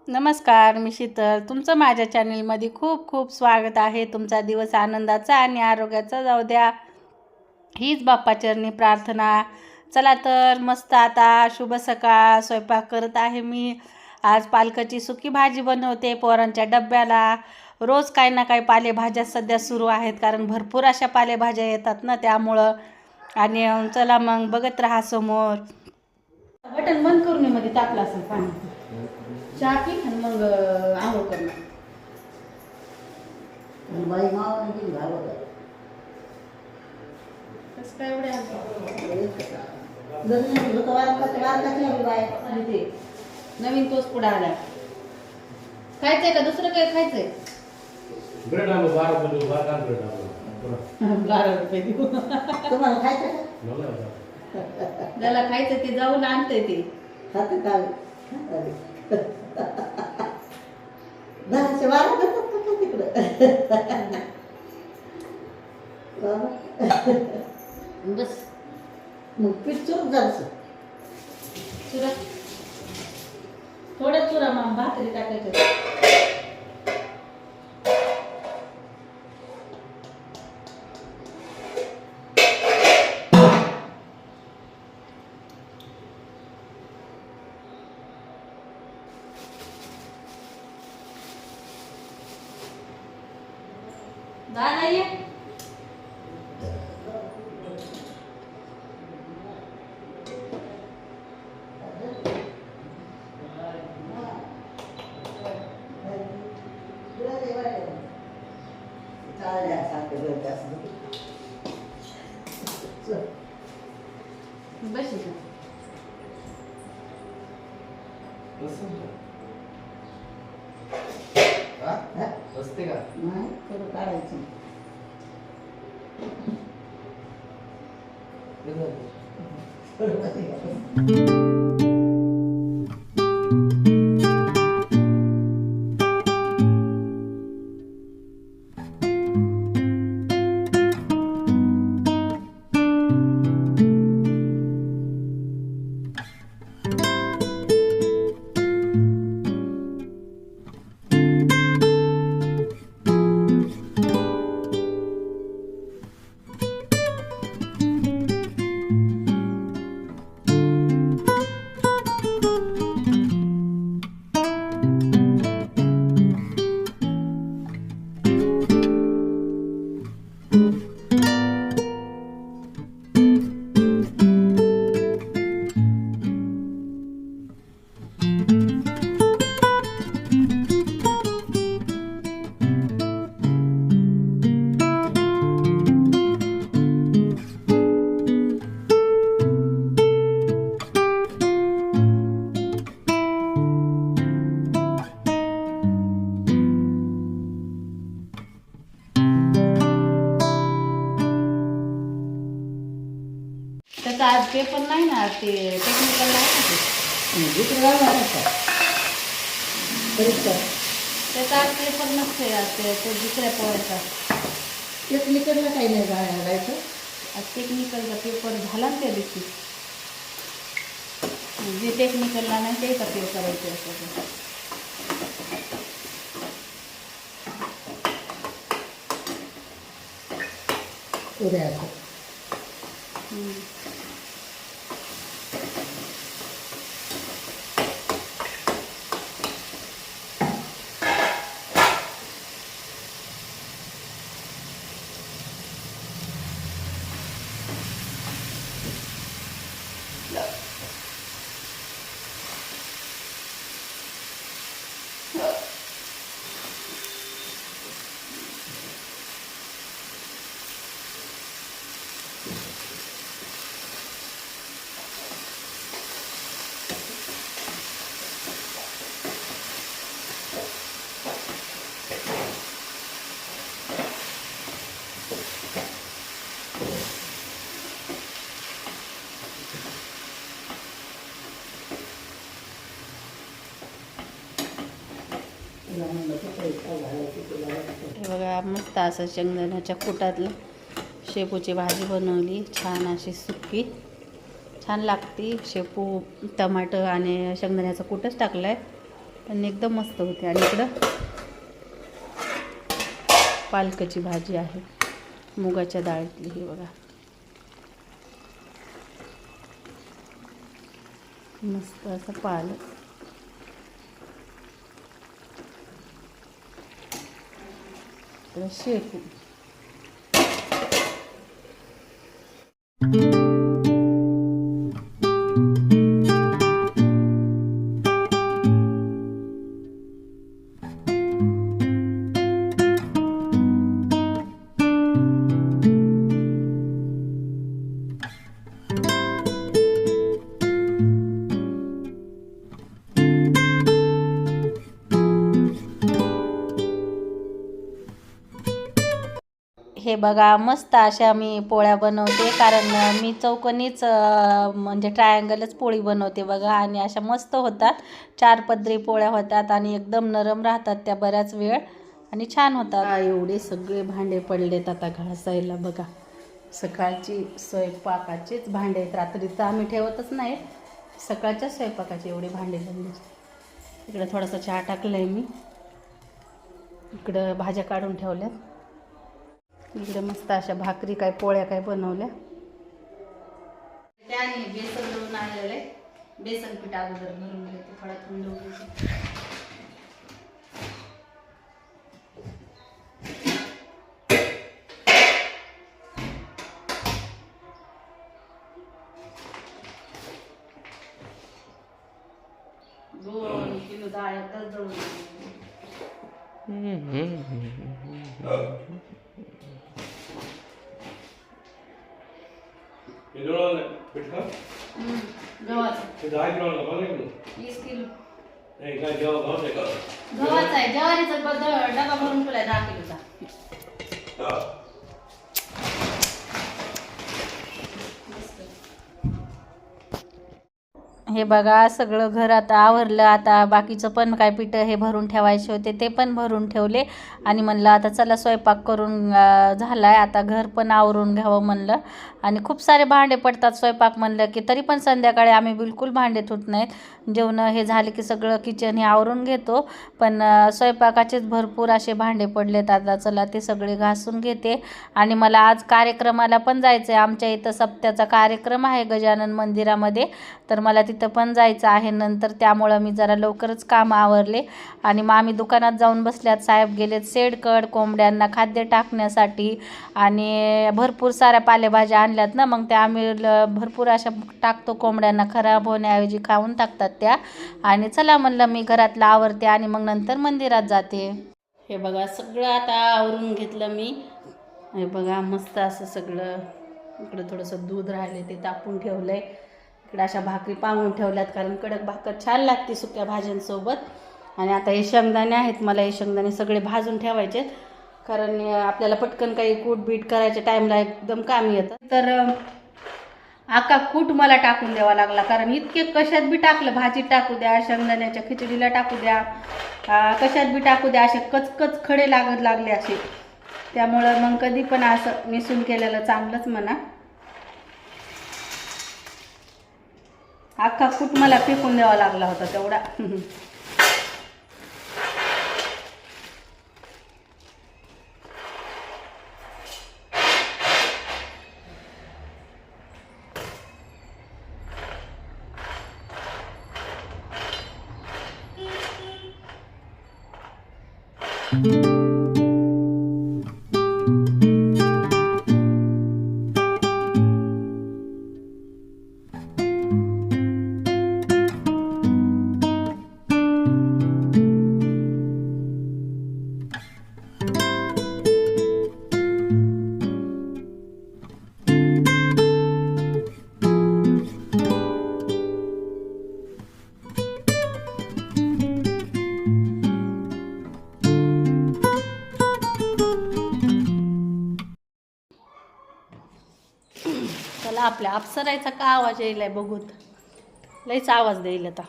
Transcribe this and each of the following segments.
नमस्कार, मी शीतल. तुमचं माझ्या चॅनलमध्ये खूप खूप स्वागत आहे. तुमचा दिवस आनंदाचा आणि आरोग्याचा जाऊ द्या, हीच बाप्पाचरणी प्रार्थना. चला तर मस्त आता शुभ सकाळ. स्वयंपाक करत आहे मी. आज पालकाची सुकी भाजी बनवते पोरांच्या डब्याला. रोज काही ना काही पालेभाज्या सध्या सुरू आहेत, कारण भरपूर अशा पालेभाज्या येतात ना, त्यामुळं. आणि चला मग बघत राहा समोर. बटन बंद करून मध्ये तापलं असेल पाणी. चहा पी आणि मग आंघोळ करणार. बाई मावा किती घालवत कसं काय एवढे आणि ते नवीन तोच पुढे आला. खायचंय का दुसरं काय खायचंय? ब्रेड आलो 12 ब्रेड आलो 12 रुपये देऊ. तुम्हाला खायचं का? ज्याला खायचं ते जाऊन आणतंय ते. खाते का? 10-12 करतात का तिकडं? बस मग पीठ चूर जायचं. चुरा थोडं चुरा मग भाकरी टाकायचं. दादा ये. बस इथं. असते का? नाही थोडं काढायचं. त्याचा आज पेपर नाही ना, ते टेक्निकल नाही ना ते. दुसरं घालायचं परीक्षा त्याचा आज पेपर नसते. आज ते दुसऱ्या पोराचा टेक्निकलला काही नाही घालायचं. आज टेक्निकलचा पेपर झाला ना त्या दिवशी. जे टेक्निकलला नाही ते का पेपर करायचे असं. उद्याचं हे बघा, मस्त असं शेंगदाण्याच्या कुटातलं शेपूची भाजी बनवली. छान अशी सुकी छान लागते. शेपू, टमाटर आणि शेंगदाण्याचा कूटच टाकला आहे. पण एकदम मस्त होते. आणि इकडं पालकाची भाजी आहे मुगाच्या डाळीतली, ही बघा मस्त असं पालक. तर शेपू. हे बघा मस्त अशा मी पोळ्या बनवते, कारण मी चौकोनीच म्हणजे ट्रायंगलच पोळी बनवते बघा. आणि अशा मस्त होतात, 4 पदरी पोळ्या होतात आणि एकदम नरम राहतात त्या बऱ्याच वेळ आणि छान होतात. एवढे सगळे भांडे पडलेत आता घासायला बघा. सकाळची स्वयंपाकाचेच भांडे आहेत, रात्रीचं आम्ही ठेवतच नाही, सकाळच्या स्वयंपाकाचे एवढे भांडे झाले. इकडं थोडासा चहा टाकला आहे मी, इकडं भाज्या काढून ठेवल्यात, इकडे मस्त अशा भाकरी काय पोळ्या काय बनवल्या. त्याने बेसन दळून आणलेलं आहे, बेसन पीठ अगोदर भरून घेते, थोडा थंड होऊ द्यायचं. दोन किलो डाळ एकदाच दळून आणली. गव्हाचं 20 किलो गव्हाचा आहे, ज्वारीचा डबा भरून ठेवलाय 10 किलोचा. हे बघा सगळं घर आता आवरलं. आता बाकीचं पण काय पीठ हे भरून ठेवायचे होते ते पण भरून ठेवले. आणि म्हणलं आता चला स्वयंपाक करून झालाय, आता घर पण आवरून घ्यावं म्हणलं. आणि खूप सारे भांडे पडतात स्वयंपाक म्हणलं की, तरी पण संध्याकाळी आम्ही बिलकुल भांडे धुत नाहीत. जेवण हे झाले की सगळं किचन हे आवरून घेतो, पण स्वयंपाकाचेच भरपूर असे भांडे पडलेत. आता चला ते सगळे घासून घेते. आणि मला आज कार्यक्रमाला पण जायचं आहे, आमच्या इथं सप्त्याचा कार्यक्रम आहे गजानन मंदिरामध्ये, तर मला तिथं पण जायचं आहे नंतर. त्यामुळं मी जरा लवकरच काम आवरले आणि मग आम्ही दुकानात जाऊन बसल्यात. साहेब गेलेत शेडकड कोंबड्यांना खाद्य टाकण्यासाठी, आणि भरपूर साऱ्या पालेभाज्या आणल्यात ना, मग त्या आम्ही भरपूर अशा टाकतो कोंबड्यांना, खराब होण्याऐवजी खाऊन टाकतात त्या. आणि चला म्हणलं मी घरातलं आवरते आणि मग नंतर मंदिरात जाते. हे बघा सगळं आता आवरून घेतलं मी. हे बघा मस्त असं सगळं, इकडं थोडंसं दूध राहिले ते तापून ठेवलंय, इकडे अशा भाकरी पांगून ठेवल्यात, कारण कडक भाकर छान लागते सुक्या भाज्यांसोबत. आणि आता हे शेंगदाणे आहेत, मला हे शेंगदाणे सगळे भाजून ठेवायचे, कारण आपल्याला पटकन काही कूट बीट करायच्या टाईमला एकदम कामी येतं. तर आका कूट मला टाकून द्यावा लागला, कारण इतके कशात बी टाकलं, भाजीत टाकू द्या, शेंगदाण्याच्या खिचडीला टाकू द्या, कशात बी टाकू द्या, असे कचकच खडे लागत लागले असे. त्यामुळं मग कधी पण असं मिसून केलेलं चांगलंच म्हणा. अख्खा कूट मला फेकून द्यावा लागला होता तेवढा. चला आपल्या अप्सरायचा का आवाज यायलाय बघूत, लईच आवाज देईल आता.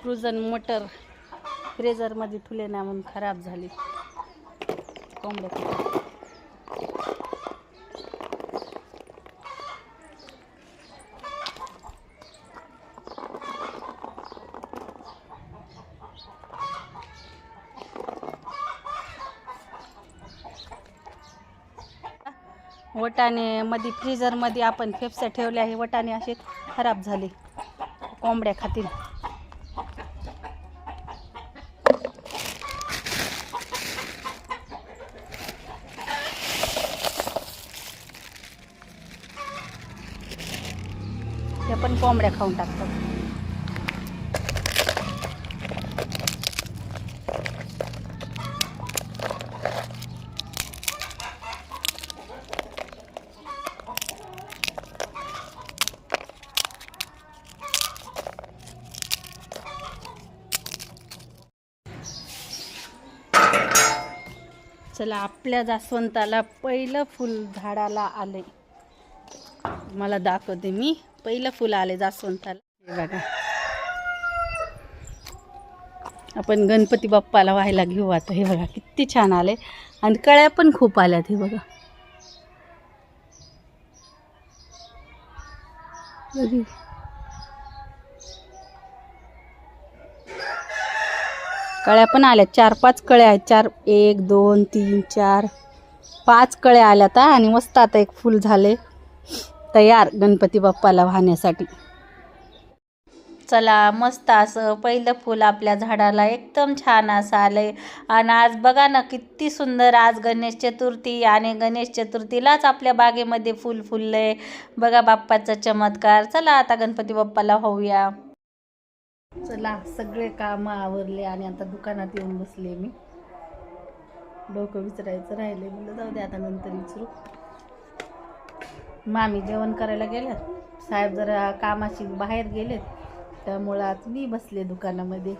फ्रोझन मटर फ्रीजरमध्ये ठुले ना म्हणून खराब झाली कोंबड्या. वटाणे मध्ये फ्रीजरमध्ये आपण फेफसा ठेवले आहे. वटाणे असे खराब झाले कोंबड्या खातील. ते पण कोंबड्या खाऊन टाकतात. चला आपल्या जास्वंताला पहिलं फुल झाडाला आले. मला दाखवते मी. पहिलं फुल आले जास्वंताला. हे बघा आपण गणपती बाप्पाला व्हायला घेऊ आता. हे बघा किती छान आले आणि कळ्या पण खूप आल्यात. हे बघा कळ्या पण आल्या. 4-5 कळ्या आहेत. 1 2 3 4 5 कळ्या आल्यात आणि मस्त आता एक फूल झाले तयार गणपती बाप्पाला वाहण्यासाठी. चला मस्त असं पहिलं फूल आपल्या झाडाला एकदम छान असं आलंय. आणि आज बघा ना किती सुंदर. आज गणेश चतुर्थी आणि गणेश चतुर्थीलाच आपल्या बागेमध्ये फूल फुललंय. बघा बाप्पाचा चमत्कार. चला आता गणपती बाप्पाला होऊया. चला सगळे कामं आवरले आणि आता दुकानात येऊन बसले. मी डोकं विचारायचं राहिले. म्हणलं जाऊ दे आता नंतर विचारू. मामी जेवण करायला गेल्यात. साहेब जरा कामाशी बाहेर गेलेत त्यामुळं आज मी बसले दुकानामध्ये.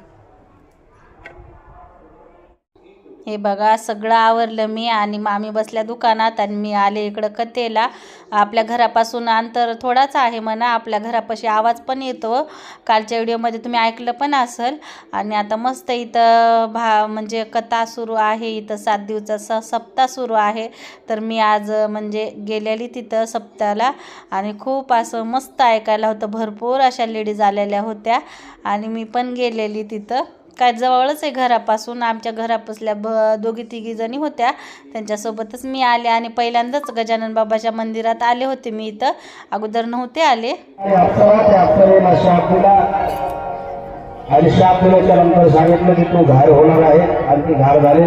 हे बघा सगळं आवरलं मी आणि मामी बसल्या दुकानात आणि मी आले इकडं कथेला. आपल्या घरापासून अंतर थोडाच आहे म्हणा. आपल्या घरापाशी आवाज पण येतो. कालच्या व्हिडिओमध्ये तुम्ही ऐकलं पण असेल. आणि आता मस्त इथं म्हणजे कथा सुरू आहे. इथं 7 दिवसाचा सप्ताह सुरू आहे. तर मी आज म्हणजे गेलेली तिथं सप्ताहाला आणि खूप असं मस्त ऐकायला होतं. भरपूर अशा लेडीज आलेल्या होत्या आणि मी पण गेलेली तिथं. काय जवळच आहे घरापासून. आमच्या घरापासल्या 2-3 जणी होत्या. त्यांच्यासोबतच मी आले आणि पहिल्यांदाच गजानन बाबाच्या मंदिरात आले होते मी. इथं अगोदर नव्हते आले. आणि शापूलाच्या नंतर सांगितलं की तू घार होणार आहे आणि ती घार झाली.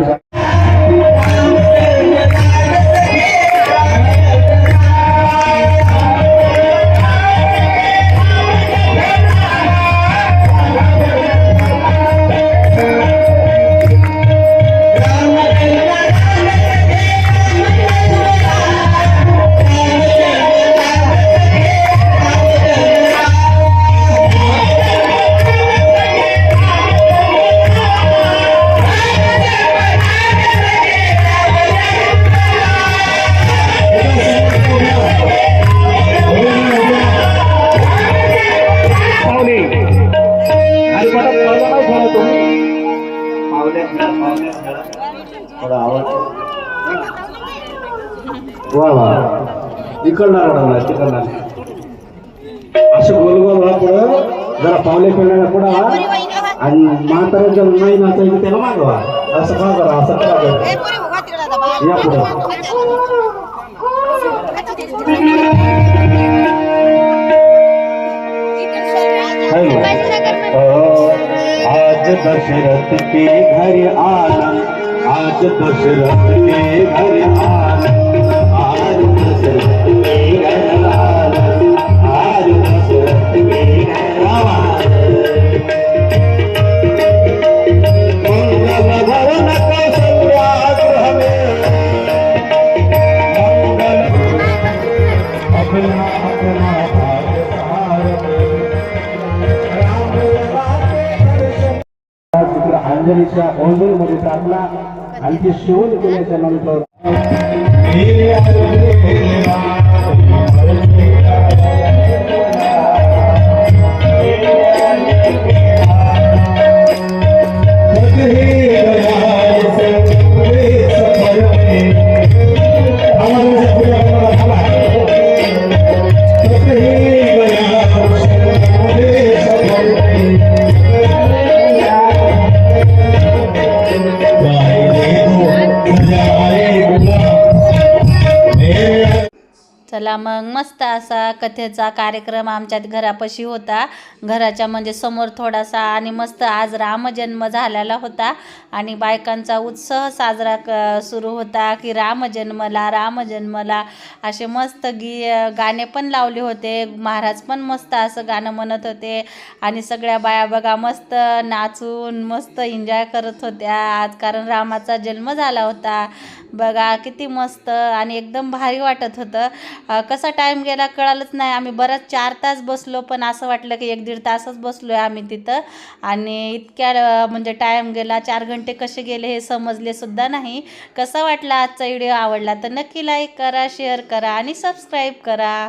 वा वा तिकडणार तिकडणार असं गोल गोल व्हा पुढं. जरा पावले खेळण्याला पुढं व्हा आणि म्हातारा जर नाही नाचायचं त्याला मागवा. असं का करा. असं का करा. या पुढं. आज दशरथ के घर आना. आज दशरथ के घर आना. आज दशरथ के घर आना. आज दशरथ के घर आना. मंगल भवन कौशल्याग्रह में मंगल अपना अंजलीच्या ओंजळीमध्ये टाकला आणि ती शिवून केल्याच्या नंतर बघा मग मस्त असा कथेचा कार्यक्रम आमच्या घरापाशी होता, घराच्या म्हणजे समोर थोडासा, आणि मस्त आज रामजन्म झालेला होता आणि बायकांचा उत्सव साजरा सुरू होता की रामजन्मला असे मस्त गाणे पण लावले होते. महाराज पण मस्त असं गाणं म्हणत होते आणि सगळ्या बाया बघा मस्त नाचून मस्त एन्जॉय करत होत्या आज, कारण रामाचा जन्म झाला होता. बघा किती मस्त आणि एकदम भारी वाटत होतं. कसा टाईम गेला कळालंच नाही. आम्ही बराच 4 तास बसलो, पण असं वाटलं की 1-1.5 तासच बसलो आहे आम्ही तिथं, आणि इतक्या म्हणजे टाईम गेला, 4 घंटे कसे गेले हे समजले सुद्धा नाही. कसा वाटला आजचा व्हिडिओ? आवडला तर नक्की लाईक करा, शेअर करा आणि सबस्क्राईब करा.